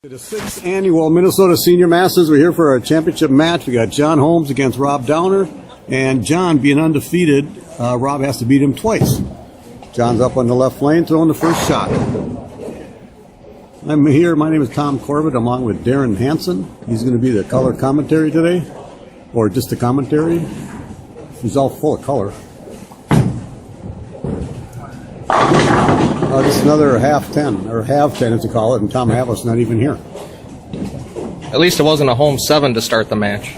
The 6th annual Minnesota Senior Masters. We're here for our championship match. We got John Holmes against Rob Downer, and John, being undefeated, Rob has to beat him twice. John's up on the left lane, throwing the first shot. I'm here. My name is Tom Corbett. I'm along with Darren Hansen. He's going to be the color commentary today, or just the commentary. He's all full of color. This is another half 10, or half 10 as they call it, and Tom Havlis not even here. At least it wasn't a home 7 to start the match.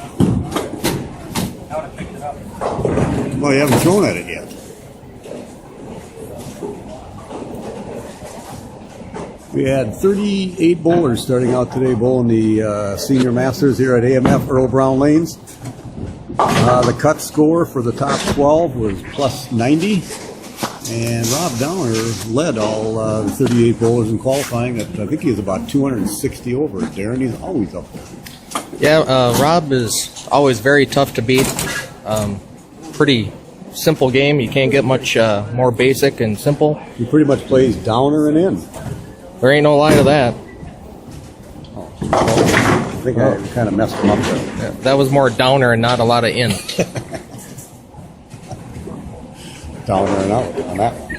Well, you haven't thrown at it yet. We had 38 bowlers starting out today bowling the Senior Masters here at AMF Earl Brown Lanes. The cut score for the top 12 was plus 90. And Rob Downer led all 38 bowlers in qualifying. I think he was about 260 over. Darren, he's always up there. Yeah, Rob is always very tough to beat. Pretty simple game. You can't get much more basic and simple. He pretty much plays Downer and in. There ain't no lie to that. I think I kind of messed him up there. Yeah, that was more Downer and not a lot of in. Downer and out on that one.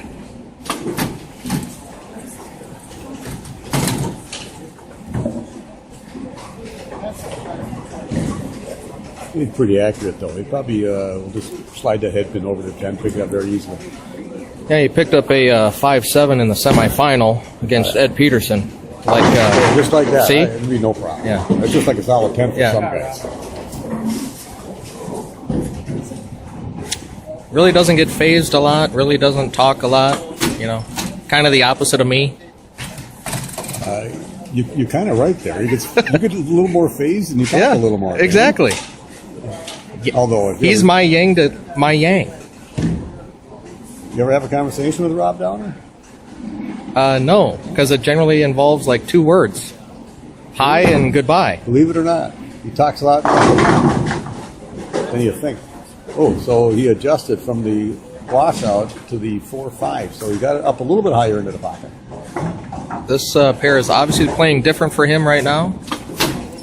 He's pretty accurate, though. He probably will just slide the head pin over the 10, pick it up very easily. Yeah, he picked up a 5-7 in the semifinal against Ed Peterson. Just like that. See? It'd be no problem. Yeah. It's just like a solid 10 for some guys. Really doesn't get phased a lot, really doesn't talk a lot, you know, kind of the opposite of me. You're kind of right there. You get a little more phased and you talk a little more. Exactly. Although he's my yang to my yang. You ever have a conversation with Rob Downer? No, because it generally involves like 2 words. Hi and goodbye. Believe it or not, he talks a lot more than you think. Oh, so he adjusted from the washout to the 4-5, so he got it up a little bit higher into the pocket. This pair is obviously playing different for him right now.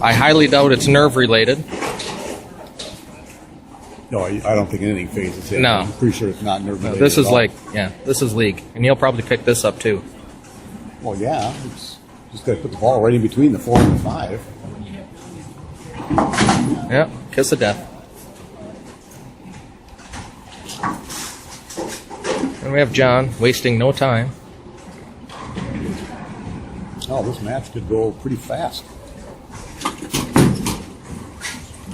I highly doubt it's nerve-related. No, I don't think anything phases him. No. I'm pretty sure it's not nerve-related. This is at all. this is league. And he'll probably pick this up too. Well, yeah, it's just got to put the ball right in between the 4 and the 5. Yeah, kiss of death. And we have John wasting no time. Oh, this match could go pretty fast.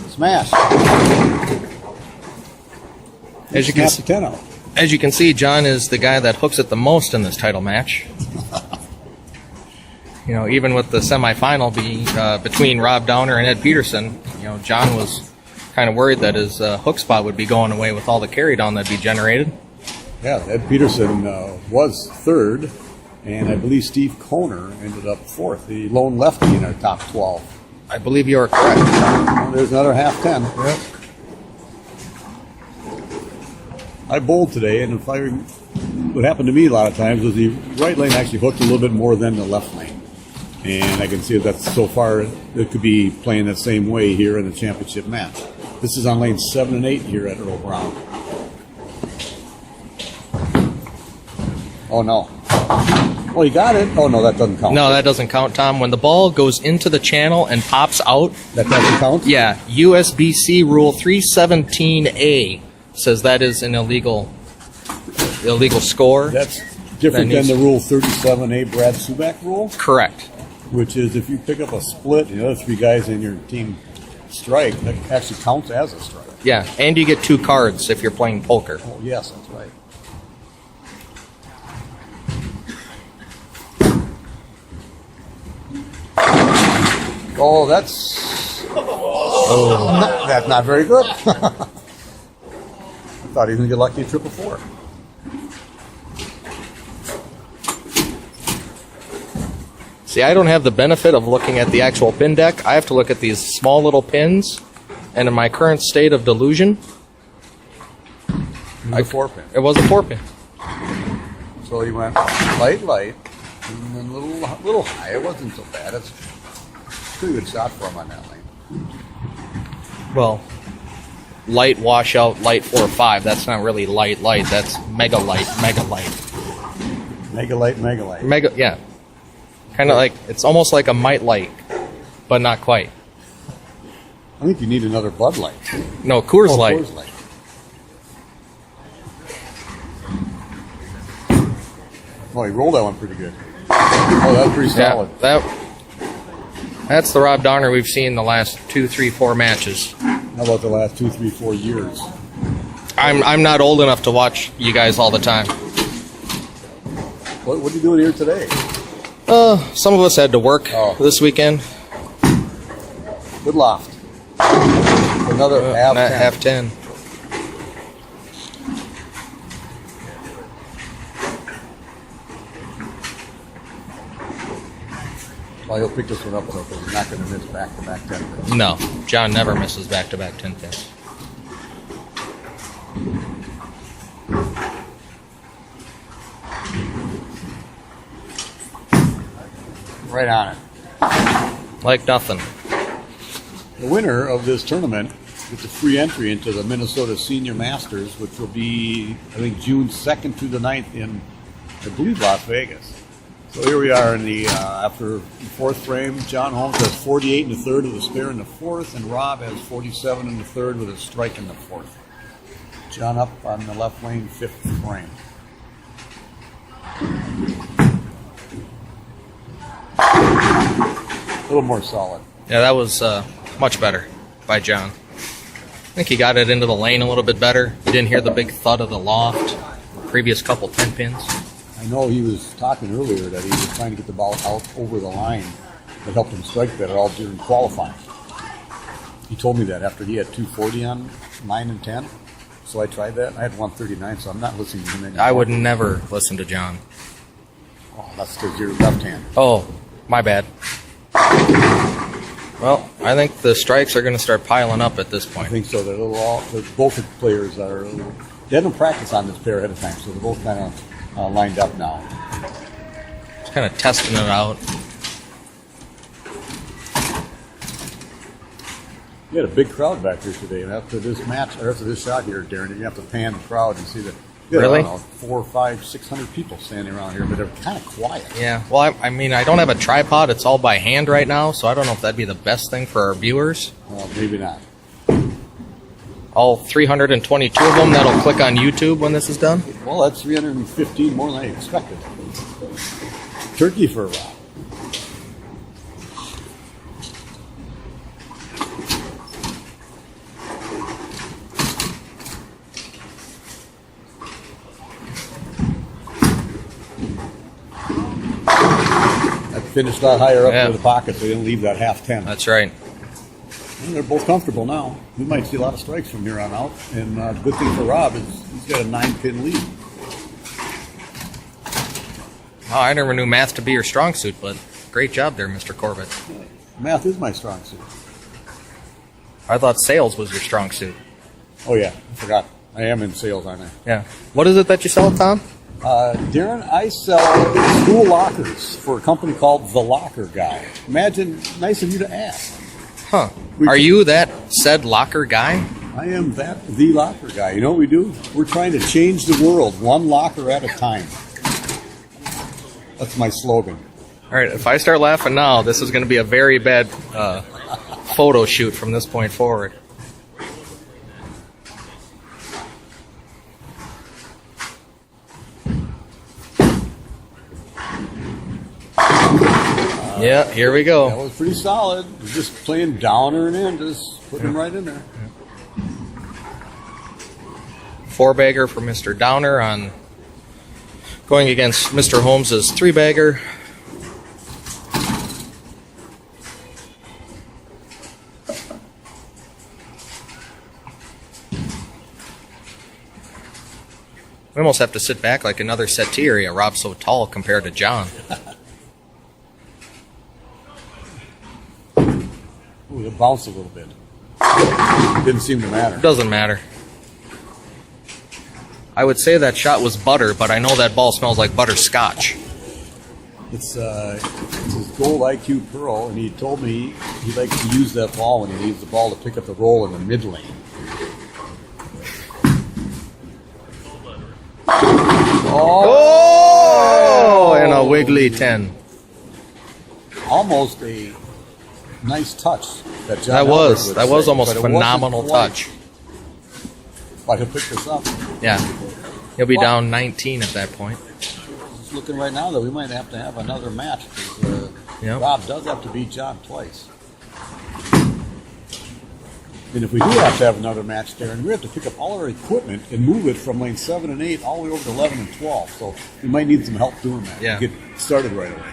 Smash. As you Snap the 10 out. As you can see, John is the guy that hooks it the most in this title match. You know, even with the semifinal being between Rob Downer and Ed Peterson, you know, John was kind of worried that his hook spot would be going away with all the carry down that'd be generated. Yeah, Ed Peterson was 3rd, and I believe Steve Koner ended up 4th, the lone lefty in our top 12. I believe you are correct. Well, there's another half 10. Yep. I bowled today, and what happened to me a lot of times was the right lane actually hooked a little bit more than the left lane. And I can see that so far it could be playing the same way here in the championship match. This is on lanes 7 and 8 here at Earl Brown. Oh, no. Oh, you got it. Oh, no, that doesn't count. No, that doesn't count, Tom. When the ball goes into the channel and pops out, That doesn't count? yeah, USBC Rule 317A says that is an illegal score. That's different than the Rule 37A Brad Subak rule, Correct. which is if you pick up a split and the other 3 guys in your team strike, that actually counts as a strike. Yeah, and you get 2 cards if you're playing poker. Oh, yes, that's right. Oh, that's not very good. I thought he was going to get lucky at 444. See, I don't have the benefit of looking at the actual pin deck. I have to look at these small little pins, and in my current state of delusion, It was a 4-pin. it was a 4-pin. So he went light, and then little high. It wasn't so bad. pretty good shot for him on that lane. Well, light washout, light 4-5. That's not really light. That's mega light. Mega light. Mega, yeah. Kind of like, it's almost like a might light, but not quite. I think you need another Bud Light. No, Coors Light. Coors Light. Oh, he rolled that one pretty good. Oh, that was pretty solid. Yeah, that's the Rob Downer we've seen the last 2, 3, 4 matches. How about the last 2, 3, 4 years? I'm not old enough to watch you guys all the time. What are you doing here today? Some of us had to work this weekend. Good loft. Another half 10. Half 10. Well, he'll pick this one up though, because he's not going to miss back-to-back 10 pins. No, John never misses back-to-back 10 pins. Right on it. Like nothing. The winner of this tournament gets a free entry into the Minnesota Senior Masters, which will be, I think, June 2nd through the 9th in, I believe, Las Vegas. So here we are in the after the fourth frame. John Holmes has 48 in the third with a spare in the fourth, and Rob has 47 in the third with a strike in the fourth. John up on the left lane, fifth frame. A little more solid. Yeah, that was much better by John. I think he got it into the lane a little bit better. You didn't hear the big thud of the loft. Previous couple 10 pins. I know he was talking earlier that he was trying to get the ball out over the line that helped him strike better all during qualifying. He told me that after he had 240 on 9 and 10. So I tried that. I had 139, so I'm not listening to him anymore. I would never listen to John. Oh, that's because you're left hand. Oh, my bad. Well, I think the strikes are going to start piling up at this I point. think so. Both the players are a little, they didn't practice on this pair ahead of time, so they're both kind of lined up now. Just kind of testing it out. We had a big crowd back here today, and after this match, or after this shot here, Darren, you have to pan the crowd and see that. Really? I don't know, 400, 500, 600 people standing around here, but they're kind of quiet. Yeah, well, I mean, I don't have a tripod. It's all by hand right now, so I don't know if that'd be the best thing for our viewers. Well, maybe not. All 322 of them that'll click on YouTube when this is done. Well, that's 315 more than I expected. Turkey for Rob. That finished that higher up into the pocket, so he didn't leave that half 10. That's right. And they're both comfortable now. We might see a lot of strikes from here on out. And good thing for Rob is he's got a 9-pin lead. Oh, I never knew math to be your strong suit, but great job there, Mr. Corbett. Math is my strong suit. I thought sales was your strong suit. Oh, yeah. I forgot. I am in sales, aren't I? Yeah. What is it that you sell, Tom? Darren, I sell school lockers for a company called The Locker Guy. Imagine, nice of you to ask. Huh. Are you that said locker guy? I am the locker guy. You know what we do? We're trying to change the world one locker at a time. That's my slogan. All right, if I start laughing now, this is going to be a very bad photo shoot from this point forward. Yeah, here we That go. was pretty solid. Just playing downer and in, just putting him right in there. 4-bagger for Mr. Downer on going against Mr. Holmes' 3-bagger. We almost have to sit back like another settee area. Rob's so tall compared to John. Ooh, it bounced a little bit. Didn't seem to matter. Doesn't matter. I would say that shot was butter, but I know that ball smells like butterscotch. It's his Gold IQ Pearl, and he told me he likes to use that ball when he needs the ball to pick up the roll in the mid lane. Oh, and a wiggly 10. Almost a nice touch that John That was Albert would say, almost but a it wasn't phenomenal quite. touch. But he'll pick this up. Yeah. He'll be down 19 at that point. It's looking right now that we might have to have another match because Yep. Rob does have to beat John twice. And if we do have to have another match, Darren, we have to pick up all our equipment and move it from lane 7 and 8 all the way over to 11 and 12. So we might need some help doing that. Yeah. To get started right away.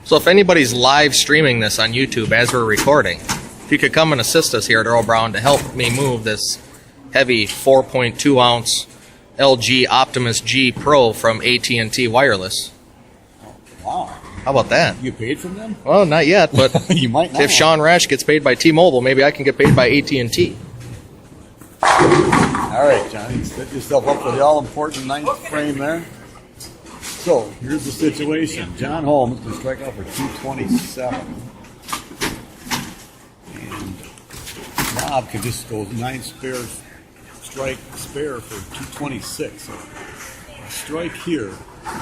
So if anybody's live streaming this on YouTube as we're recording, if you could come and assist us here at Earl Brown to help me move this heavy 4.2 ounce LG Optimus G Pro from AT&T Wireless. Wow. How about that? You get paid from them? Well, not yet, but You might not. if Sean Rash gets paid by T-Mobile, maybe I can get paid by AT&T. All right, Johnny, set yourself up for the all-important ninth frame there. So, here's the situation. John Holmes can strike out for 227. And Rob can just go 9 spares, strike spare for 226. So, a strike here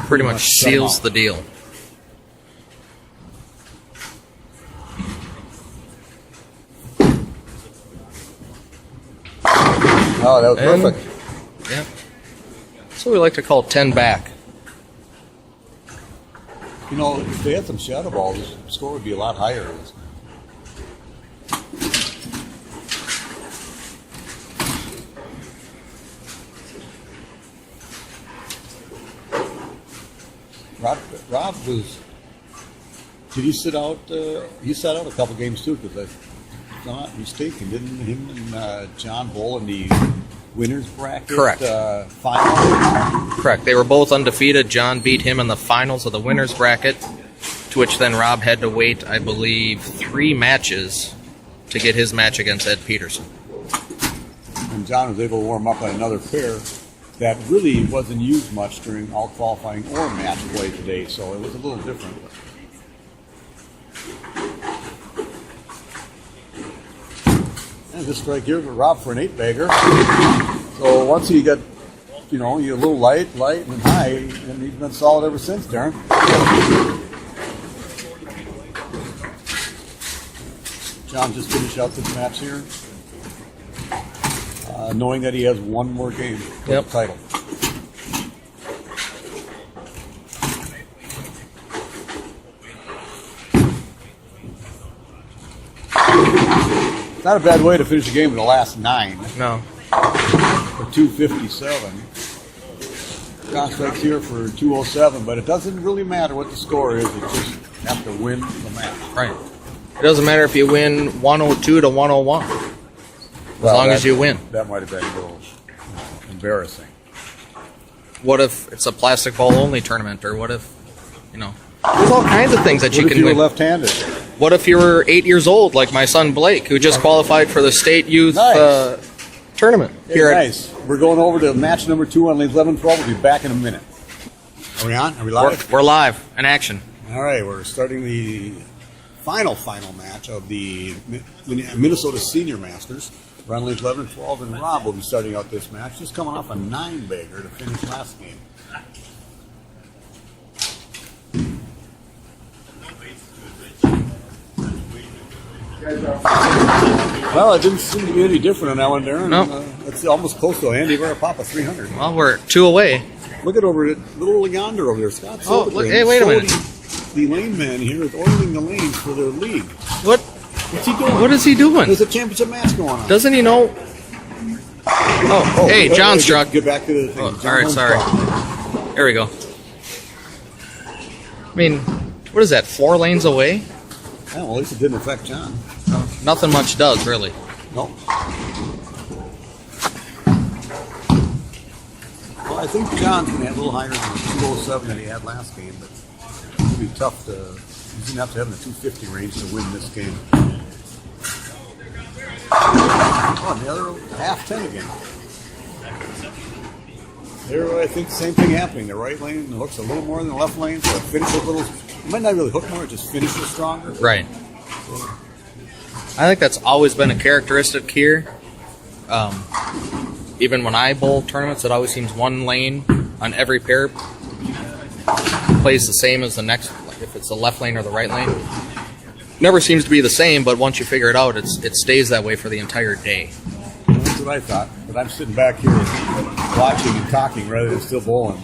Pretty much set him seals out. the deal. Oh, that was And- perfect. Yeah. That's what we like to call 10 back. You know, if they had some shadow balls, the score would be a lot higher. Rob was. Did he sit out? He sat out a couple games too, because I'm not mistaken. Didn't him and John Bull in the winners bracket? Correct. Final. Correct. They were both undefeated. John beat him in the finals of the winners bracket, to which then Rob had to wait, I believe, 3 matches to get his match against Ed Peterson. And John was able to warm up on another pair that really wasn't used much during all qualifying or match play today, so it was a little different. And this strike here for Rob for an 8-bagger. So once he got, you're a little light, and high, and he's been solid ever since, Darren. John just finished out this match here, knowing that he has one more game for Yep. the title. Not a bad way to finish a game in the last 9 No. for 257. John strikes here for 207, but it doesn't really matter what the score is. You just have to win the match. Right. It doesn't matter if you win 102 to 101, as long as you win. That might have been a little embarrassing. What if it's a plastic ball only tournament, or what if, there's all kinds of things that you What if can you were win. left-handed? What if you were 8 years old, like my son Blake, who just qualified for the state youth Nice. tournament Hey, here at nice. We're going over to match number 2 on lanes 11 and 12. We'll be back in a minute. Are we on? Are we live? We're live in action. All right, we're starting the final match of the Minnesota Senior Masters. We're on lanes 11 and 12, and Rob will be starting out this match, just coming off a 9-bagger to finish last game. Well, it didn't seem to be any different on that one, Darren. No. It's almost close to a Andy Varapapa 300. Well, we're 2 away. Look at over at little yonder over there, Scott. Oh, Silverman. look- hey, wait a minute. The lane man here is ordering the lanes for their league. What? What's he doing? What is he doing? There's a championship match going on. Doesn't he know? Oh, hey, John struck. Get back to the thing. Oh, John all right, Holmes sorry. struck. There we go. I mean, what is that? 4 lanes away? Yeah, well, at least it didn't affect John. Nothing much does, really. No. Well, I think John's going to have a little higher than the 207 that he had last game, but it'll be tough to. He's going to have in the 250 range to win this game. Oh, and the other half 10 again. There, I think the same thing happening. The right lane hooks a little more than the left lane, so it finishes a little. It might not really hook more; it just finishes stronger. Right. I think that's always been a characteristic here. Even when I bowl tournaments, it always seems one lane on every pair plays the same as the next, if it's the left lane or the right lane. Never seems to be the same, but once you figure it out, it stays that way for the entire day. That's what I thought. But I'm sitting back here watching and talking rather than still bowling.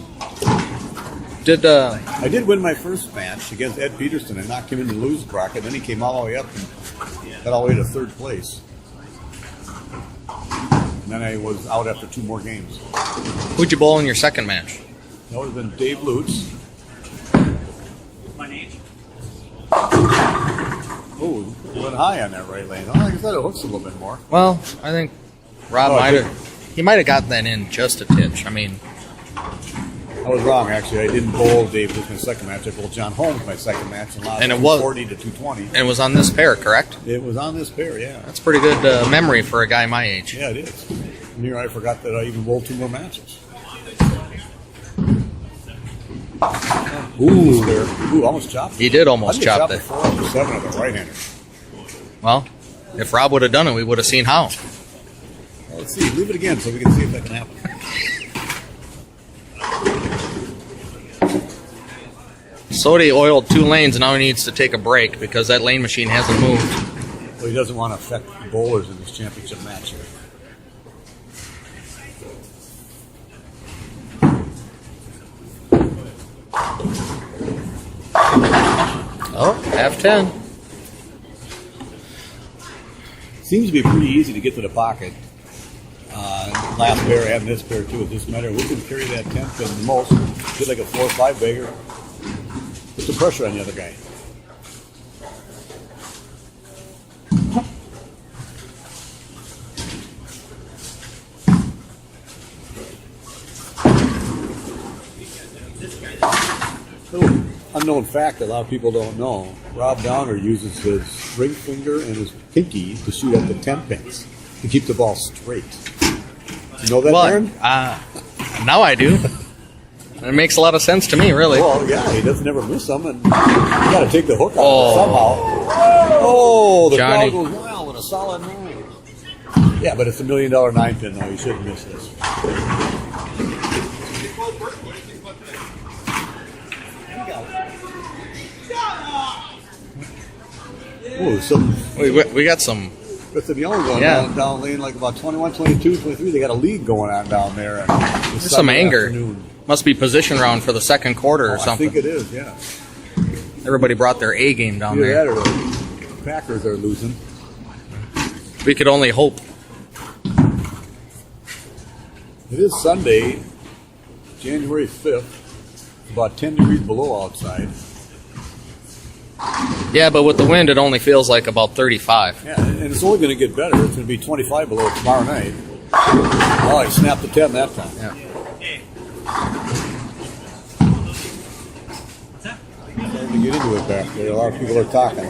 I did win my first match against Ed Peterson and knocked him in the lose bracket. Then he came all the way up and got all the way to third place. And then I was out after 2 more games. Who'd you bowl in your second match? That would have been Dave Lutz. Oh, went high on that right lane. Oh, I thought it hooks a little bit more. Well, I think Rob might have gotten that in just a titch. I mean, I was wrong, actually. I didn't bowl Dave Lutz my second match. I bowled John Holmes my second match and lost 240 to 220. And it was on this pair, correct? It was on this pair, yeah. That's pretty good memory for a guy my age. Yeah, it is. And here I forgot that I even bowled 2 more matches. Ooh, almost chopped it. He did almost chop it. 4 of 7 of the right-hander. Well, if Rob would have done it, we would have seen how. Well, let's see. Leave it again so we can see if that can happen. Sodi oiled 2 lanes, and now he needs to take a break because that lane machine hasn't moved. Well, he doesn't want to affect the bowlers in this championship match here. Oh, half 10. Seems to be pretty easy to get to the pocket. Last pair and this pair too. It doesn't matter who can carry that 10th pin the most. Get like a 4 or 5 bagger. Put some pressure on the other guy. Little unknown fact that a lot of people don't know. Rob Downer uses his ring finger and his pinky to shoot at the 10 pins to keep the ball straight. You know that, Aaron? Now I do. It makes a lot of sense to me, really. Well, yeah, he doesn't ever miss them, and you got to take the hook out somehow. Oh, the Johnny. ball goes wild with a solid 9. Yeah, but it's $1 million 9-pin, though. You shouldn't miss this. Ooh, We got some. Got some yellow going down lane, like about 21, 22, 23. They got a lead going on down there. There's some anger. Must be position round for the second quarter or something. I think it is, yeah. Everybody brought their A game down Either there. that or the Packers are losing. We could only hope. It is Sunday, January 5th. About 10 degrees below outside. Yeah, but with the wind, it only feels like about 35. Yeah, and it's only going to get better. It's going to be 25 below tomorrow night. Oh, I snapped the 10 that time. Yeah. Starting to get into it back there. A lot of people are talking.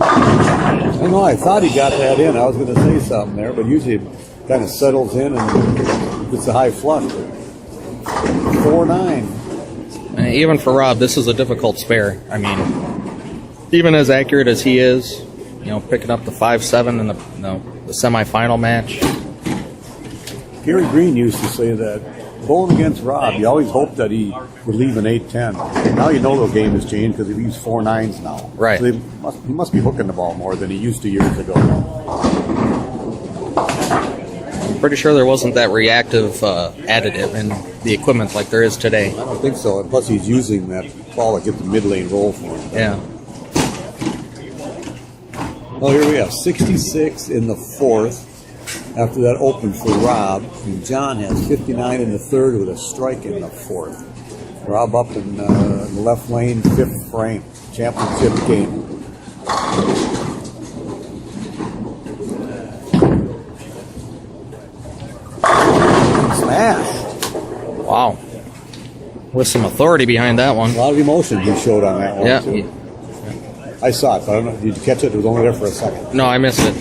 I don't know, I thought he got that in. I was going to say something there, but usually it kind of settles in and gets a high flush. 4-9. And even for Rob, this is a difficult spare. I mean, even as accurate as he is, picking up the 5-7 in the semifinal match. Gary Green used to say that bowling against Rob, you always hope that he would leave an 8-10. Now you know the game has changed because he leaves 4-9s now. Right. So he must be hooking the ball more than he used to years ago. Pretty sure there wasn't that reactive additive in the equipment like there is today. I don't think so. And plus he's using that ball to get the mid lane roll for him. Yeah. Well, here we have 66 in the 4th. After that open for Rob, and John has 59 in the 3rd with a strike in the 4th. Rob up in the left lane, 5th frame, championship game. Smash! Wow. With some authority behind that one. A lot of emotion he showed on that one. Yeah. Too. I saw it, but I don't know. Did you catch it? It was only there for a second. No, I missed it.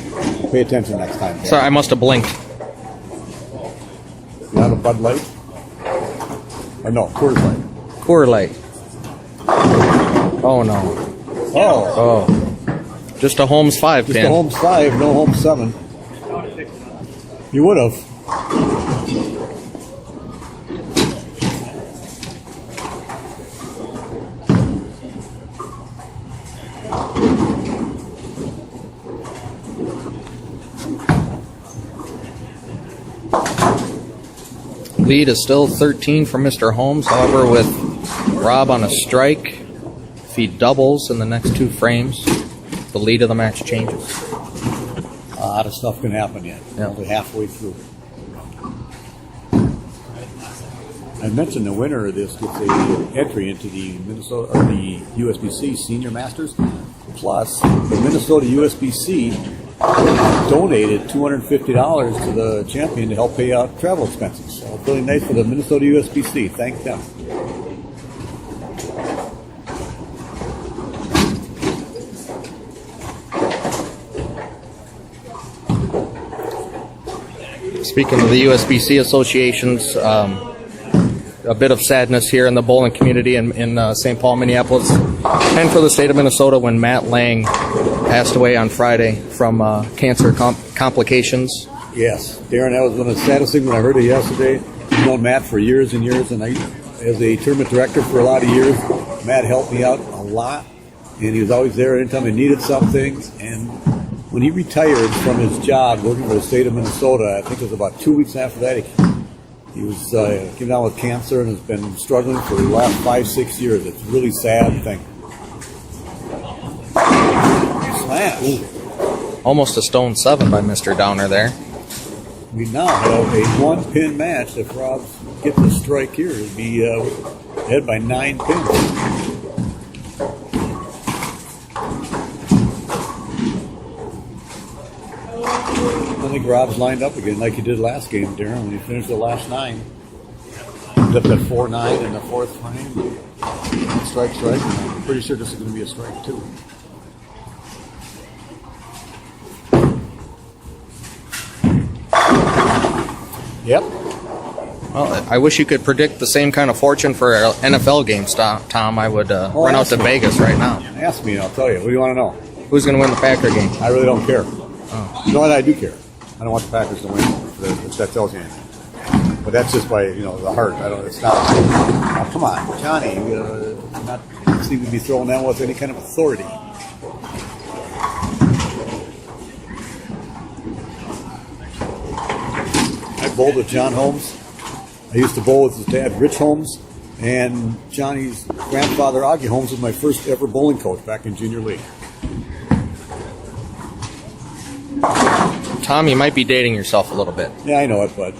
Pay attention next time. Sorry, I must have blinked. Not a Bud Light? Or no, Coors Light. Coors Light. Oh, no. Oh. Oh. Just a Holmes 5 Just pin. a Holmes 5, no Holmes 7. You would have. Lead is still 13 for Mr. Holmes. However, with Rob on a strike, if he doubles in the next 2 frames, the lead of the match changes. A lot of stuff can happen yet. Yeah. Only halfway through. I mentioned the winner of this gets a entry into the Minnesota or the USBC Senior Masters. Plus, the Minnesota USBC donated $250 to the champion to help pay out travel expenses. So really nice for the Minnesota USBC. Thank them. Speaking of the USBC associations, a bit of sadness here in the bowling community in St. Paul, Minneapolis, and for the state of Minnesota when Matt Lang passed away on Friday from cancer complications. Yes, Darren, that was one of the saddest things when I heard it yesterday. I've known Matt for years and years, and I, as a tournament director for a lot of years, Matt helped me out a lot, and he was always there anytime I needed something. And when he retired from his job working for the state of Minnesota, I think it was about 2 weeks after that, he was came down with cancer and has been struggling for the last 5-6 years. It's a really sad thing. Smash. Almost a stone 7 by Mr. Downer there. We now have a 1-pin match. If Rob gets a strike here, it'd be ahead by 9 pins. I think Rob's lined up again like he did last game, Darren, when he finished the last 9. He's up at 4-9 in the 4th frame. Strike. I'm pretty sure this is going to be a strike, too. Yep. Well, I wish you could predict the same kind of fortune for NFL games, Tom. I would run out to Vegas right now. Ask me and I'll tell you. What do you want to know? Who's going to win the Packer game? I really don't care. You know what? I do care. I don't want the Packers to win. If that tells you anything. But that's just by the heart. I don't. It's not. Oh, come on, Johnny. Not seem to be throwing that with any kind of authority. I bowled with John Holmes. I used to bowl with his dad, Rich Holmes, and Johnny's grandfather, Augie Holmes, was my first ever bowling coach back in junior league. Tom, you might be dating yourself a little bit. Yeah, I know it, bud.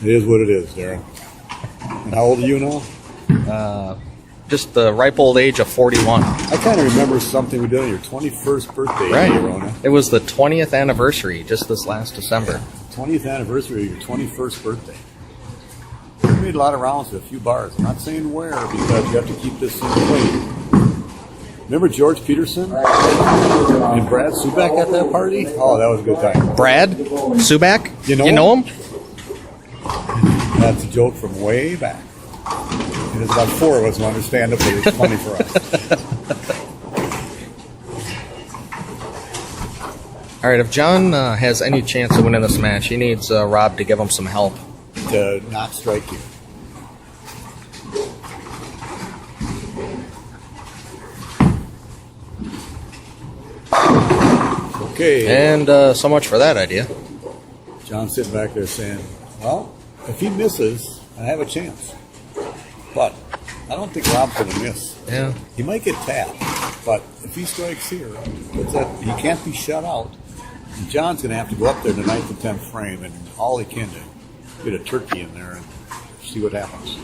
It is what it is, Darren. And how old are you now? Just the ripe old age of 41. I kind of remember something we did on your 21st birthday, Right. Rona. It was the 20th anniversary just this last December. 20th anniversary of your 21st birthday. We made a lot of rounds with a few bars. I'm not saying where because you have to keep this thing clean. Remember George Peterson and Brad Subak at that party? Oh, that was a good time. Brad Subak? You know him? That's a joke from way back. And there's about 4 of us who understand it, but it's funny for us. All right, if John has any chance of winning this match, he needs Rob to give him some help. To not strike you. Okay. And so much for that idea. John's sitting back there saying, well, if he misses, I have a chance. But I don't think Rob's going to miss. Yeah. He might get tapped, but if he strikes here, he can't be shut out. And John's going to have to go up there in the 9th and 10th frame, and all he can do, get a turkey in there and see what happens.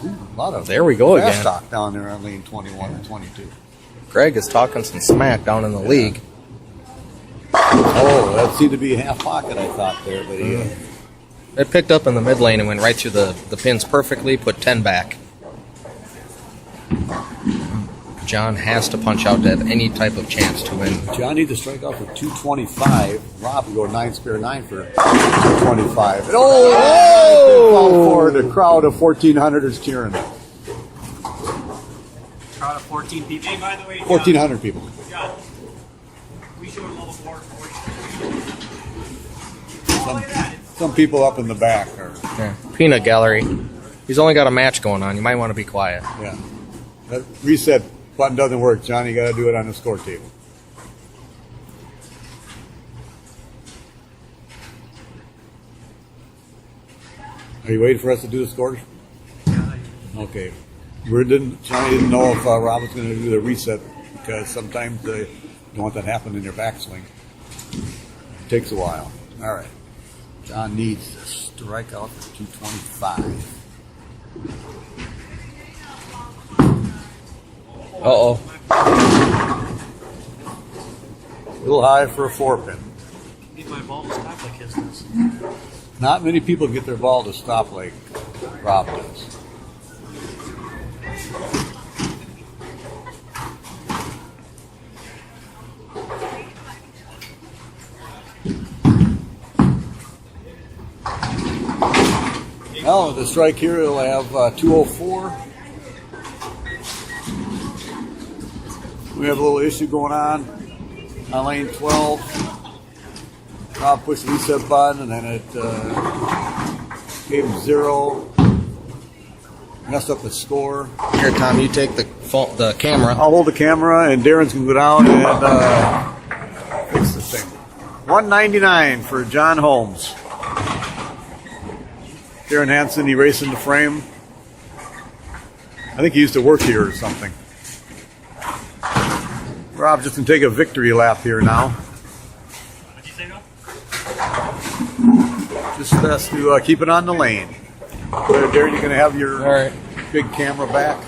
Ooh, a lot of There we go fast again. stock down there on lane 21 and 22. Greg is talking some smack down in the league. Oh, that seemed to be a half pocket, I thought there, but he. It picked up in the mid lane and went right through the pins perfectly, put 10 back. John has to punch out to have any type of chance to win. John needs to strike out for 225. Rob will go 9 spare 9 for 225. Oh! For the crowd of 1,400 is cheering. Crowd of 14 people. Hey, by the way, 1,400 people. John, we should have level 4 Some people up in the back are. Yeah. Peanut gallery. He's only got a match going on. You might want to be quiet. Yeah. That reset button doesn't work, John. You got to do it on the score table. Are you waiting for us to do the scores? Okay. Johnny didn't know if Rob was going to do the reset because sometimes they don't want that to happen in their backswing. It takes a while. All right. John needs to strike out for 225. Uh-oh. A little high for a 4-pin. Need my ball to stop like his does. Not many people get their ball to stop like Rob does. Well, with the strike here, he'll have 204. We have a little issue going on lane 12. Rob pushed the reset button, and then it gave him 0. Messed up the score. Here, Tom, you take the camera. I'll hold the camera, and Darren's going to go down and fix the thing. 199 for John Holmes. Darren Hansen erasing the frame. I think he used to work here or something. Rob's just going to take a victory lap here now. What'd you say, no? Just has to keep it on the lane. Darren, you're going to have your All right. big camera back.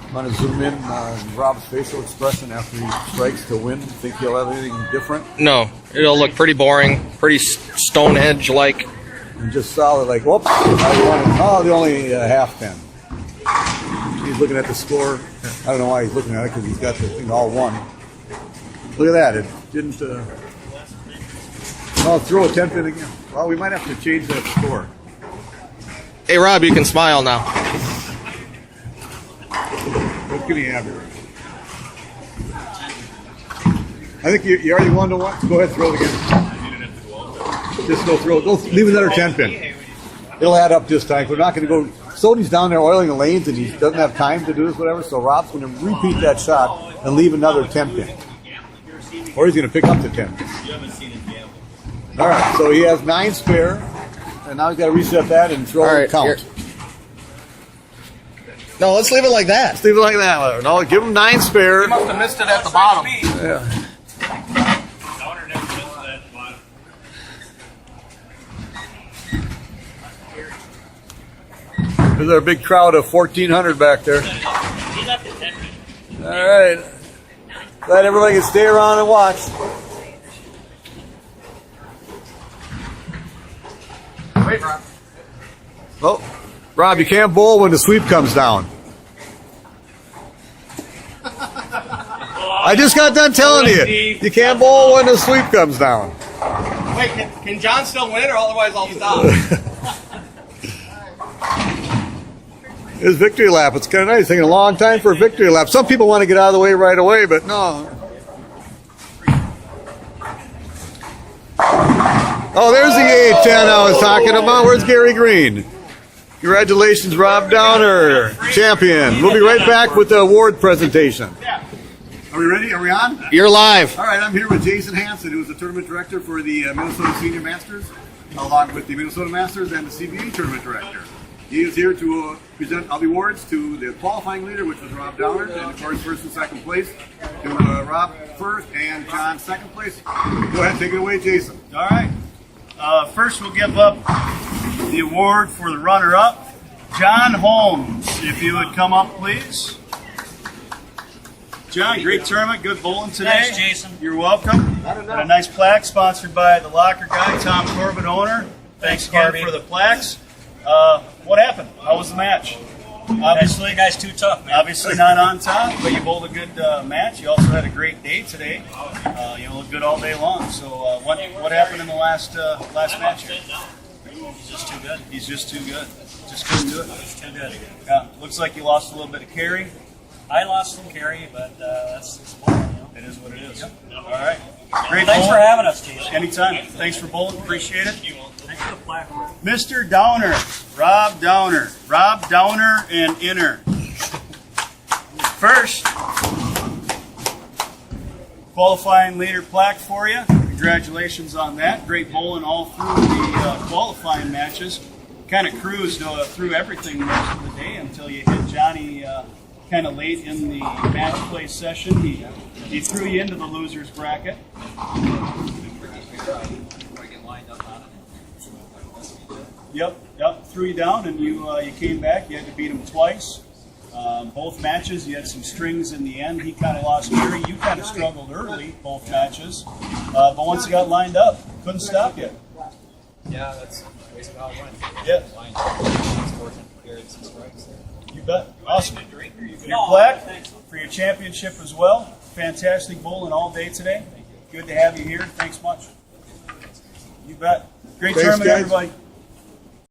I'm going to zoom in on Rob's facial expression after he strikes to win. Think he'll have anything different? No, it'll look pretty boring, pretty Stonehenge-like. And just solid, like, whoops, the only half pin. He's looking at the score. I don't know why he's looking at it, because he's got the thing all won. Look at that. It didn't. I'll throw a 10 pin again. Well, we might have to change that score. Hey, Rob, you can smile now. What can he have here? I think you already won the one. Go ahead, throw it again. Just go throw it. Go leave another 10 pin. It'll add up this time. We're not going to go. Sony's down there oiling the lanes, and he doesn't have time to do this, whatever. So Rob's going to repeat that shot and leave another 10 pin, or he's going to pick up the 10 pin. All right. So he has 9 spare, and now he's got to reset that and throw All right, the count. here. No, let's leave it like that. Let's leave it like that. No, give him 9 spare. You must have missed it at the bottom. Yeah. Daughter never missed that bottom. There's our big crowd of 1,400 back there. He got the 10 pin. All right. Glad everybody can stay around and watch. Wait, Rob. Oh, Rob, you can't bowl when the sweep comes down. I just got done telling you. You can't bowl when the sweep comes down. Wait, can John still win, or otherwise I'll stop? His victory lap. It's kind of nice. It's taking a long time for a victory lap. Some people want to get out of the way right away, but no. Oh, there's the 810 I was talking about. Where's Gary Green? Congratulations, Rob Downer, champion. We'll be right back with the award presentation. Are we ready? Are we on? You're live. All right, I'm here with Jason Hansen, who is the tournament director for the Minnesota Senior Masters, along with the Minnesota Masters and the CBA tournament director. He is here to present all the awards to the qualifying leader, which was Rob Downer, and of course first and second place to Rob first and John second place. Go ahead, take it away, Jason. All right. First, we'll give up the award for the runner-up, John Holmes. If you would come up, please. John, great tournament. Good bowling today. Thanks, Jason. You're welcome. And a nice plaque sponsored by the Locker Guy, Tom Corbett, owner. Thanks again Corby. for the plaques. What happened? How was the match? Obviously, You guys too tough, man. obviously not on top, but you bowled a good match. You also had a great day today. You looked good all day long. So what happened in the last match here? He's just too good. He's just too good. Just couldn't do it. He's too good. Yeah, looks like you lost a little bit of carry. I lost some carry, but that's bowling, you know. It is what it is. All right. Great Thanks for bowling. having us, Jason. Anytime. Thanks for bowling. Appreciate it. Thanks for the plaque. Mr. Downer, Rob Downer. Rob Downer and Inner. First, qualifying leader plaque for you. Congratulations on that. Great bowling all through the qualifying matches. Kind of cruised through everything most of the day until you hit Johnny kind of late in the match play session. He threw you into the losers bracket. Yep, threw you down, and you came back. You had to beat him twice. Both matches, you had some strings in the end. He kind of lost carry. You kind of struggled early, both matches. But once you got lined up, couldn't stop you. Yeah, that's basically how it went. Yeah, Line up, fortunate to carry some strikes there. you bet. Awesome. Your No, plaque thanks. for your championship as well. Fantastic bowling all day today. Good to have you here. Thanks much. You bet. Great Thanks, tournament, guys. everybody.